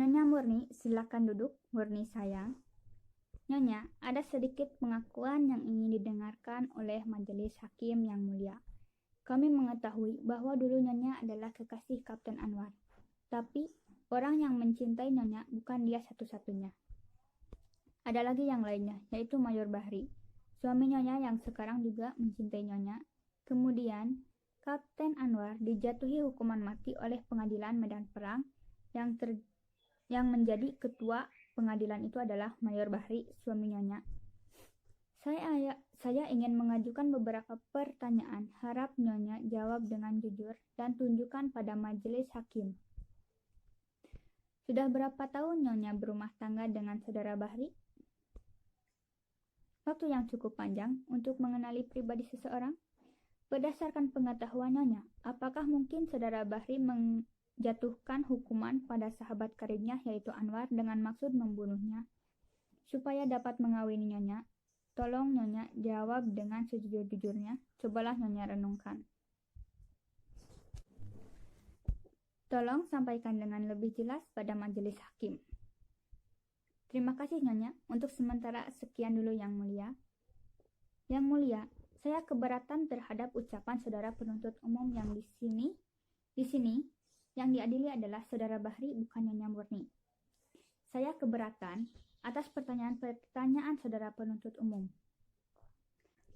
Nyonya Murni, silakan duduk. Murni sayang. Nyonya, ada sedikit pengakuan yang ingin didengarkan oleh majelis hakim yang mulia. Kami mengetahui bahwa dulu Nyonya adalah kekasih Kapten Anwar. Tapi, orang yang mencintai Nyonya bukan dia satu-satunya. Ada lagi yang lainnya, yaitu Mayor Bahri, suami Nyonya yang sekarang juga mencintai Nyonya. Kemudian, Kapten Anwar dijatuhi hukuman mati oleh pengadilan Medan Perang yang menjadi ketua pengadilan itu adalah Mayor Bahri, suami Nyonya. Saya ingin mengajukan beberapa pertanyaan. Harap Nyonya jawab dengan jujur dan tunjukkan pada majelis hakim. Sudah berapa tahun Nyonya berumah tangga dengan saudara Bahri? Waktu yang cukup panjang untuk mengenali pribadi seseorang. Berdasarkan pengetahuan Nyonya, apakah mungkin saudara Bahri menjatuhkan hukuman pada sahabat karibnya yaitu Anwar dengan maksud membunuhnya supaya dapat mengawini Nyonya? Tolong Nyonya jawab dengan sejujur-jujurnya. Cobalah Nyonya renungkan. Tolong sampaikan dengan lebih jelas pada majelis hakim. Terima kasih Nyonya. Untuk sementara sekian dulu Yang Mulia. Yang Mulia, saya keberatan terhadap ucapan saudara penuntut umum yang di sini yang diadili adalah saudara Bahri bukan Nyonya Murni. Saya keberatan atas pertanyaan-pertanyaan saudara penuntut umum.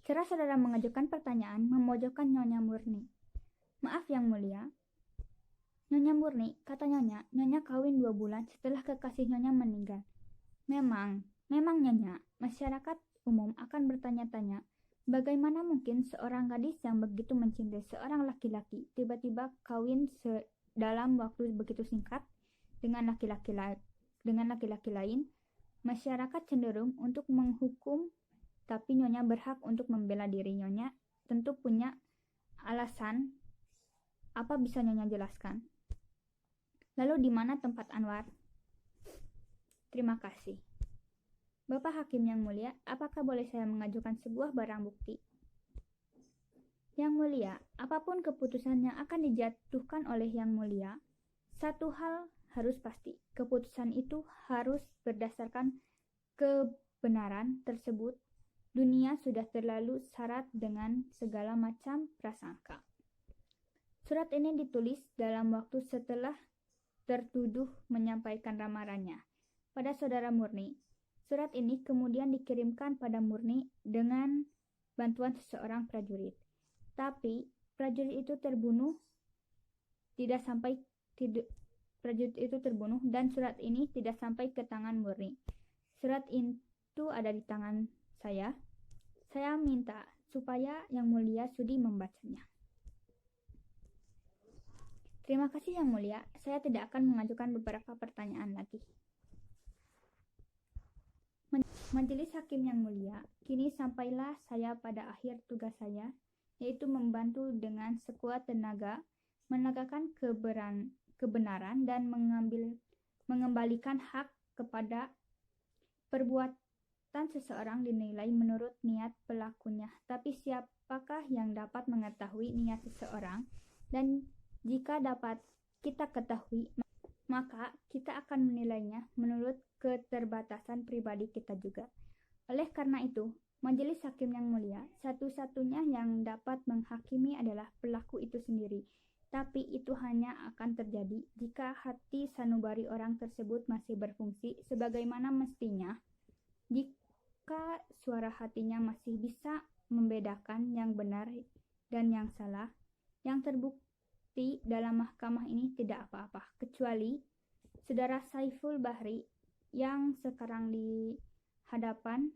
Cara saudara mengajukan pertanyaan memojokkan Nyonya Murni. Maaf Yang Mulia. Nyonya Murni, kata Nyonya, Nyonya kawin 2 bulan setelah kekasih Nyonya meninggal. Memang Nyonya, masyarakat umum akan bertanya-tanya, bagaimana mungkin seorang gadis yang begitu mencintai seorang laki-laki tiba-tiba kawin dalam waktu begitu singkat dengan laki-laki lain? Masyarakat cenderung untuk menghukum, tapi Nyonya berhak untuk membela diri. Nyonya tentu punya alasan. Apa bisa Nyonya jelaskan? Lalu di mana tempat Anwar? Terima kasih. Bapak Hakim yang mulia, apakah boleh saya mengajukan sebuah barang bukti? Yang mulia, apapun keputusan yang akan dijatuhkan oleh Yang mulia, satu hal harus pasti, keputusan itu harus berdasarkan kebenaran tersebut. Dunia sudah terlalu syarat dengan segala macam prasangka. Surat ini ditulis dalam waktu setelah tertuduh menyampaikan ramarannya pada saudara Murni. Surat ini kemudian dikirimkan pada Murni dengan bantuan seseorang prajurit. Tapi prajurit itu terbunuh dan surat ini tidak sampai ke tangan Murni. Surat itu ada di tangan saya. Saya minta supaya Yang Mulia sudi membacanya. Terima kasih Yang Mulia. Saya tidak akan mengajukan beberapa pertanyaan lagi. Majelis Hakim yang mulia, kini sampailah saya pada akhir tugas saya, yaitu membantu dengan sekuat tenaga menegakkan kebenaran dan mengembalikan hak kepada perbuatan seseorang dinilai menurut niat pelakunya. Tapi siapakah yang dapat mengetahui niat seseorang? Dan jika dapat kita ketahui, maka kita akan menilainya menurut keterbatasan pribadi kita juga. Oleh karena itu, majelis hakim yang mulia, satu-satunya yang dapat menghakimi adalah pelaku itu sendiri. Tapi itu hanya akan terjadi jika hati sanubari orang tersebut masih berfungsi sebagaimana mestinya. Jika suara hatinya masih bisa membedakan yang benar dan yang salah, yang terbukti dalam mahkamah ini tidak apa-apa, kecuali saudara Saiful Bahri yang sekarang dihadapkan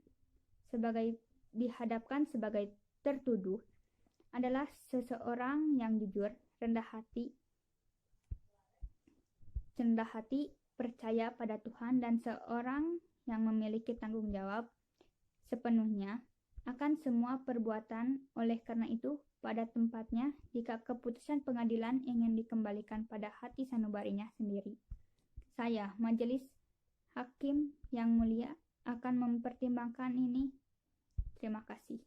sebagai tertuduh adalah seseorang yang jujur, rendah hati, percaya pada Tuhan, dan seorang yang memiliki tanggung jawab sepenuhnya akan semua perbuatan. Oleh karena itu, pada tempatnya jika keputusan pengadilan ingin dikembalikan pada hati sanubarinya sendiri. Saya, majelis hakim yang mulia, akan mempertimbangkan ini. Terima kasih.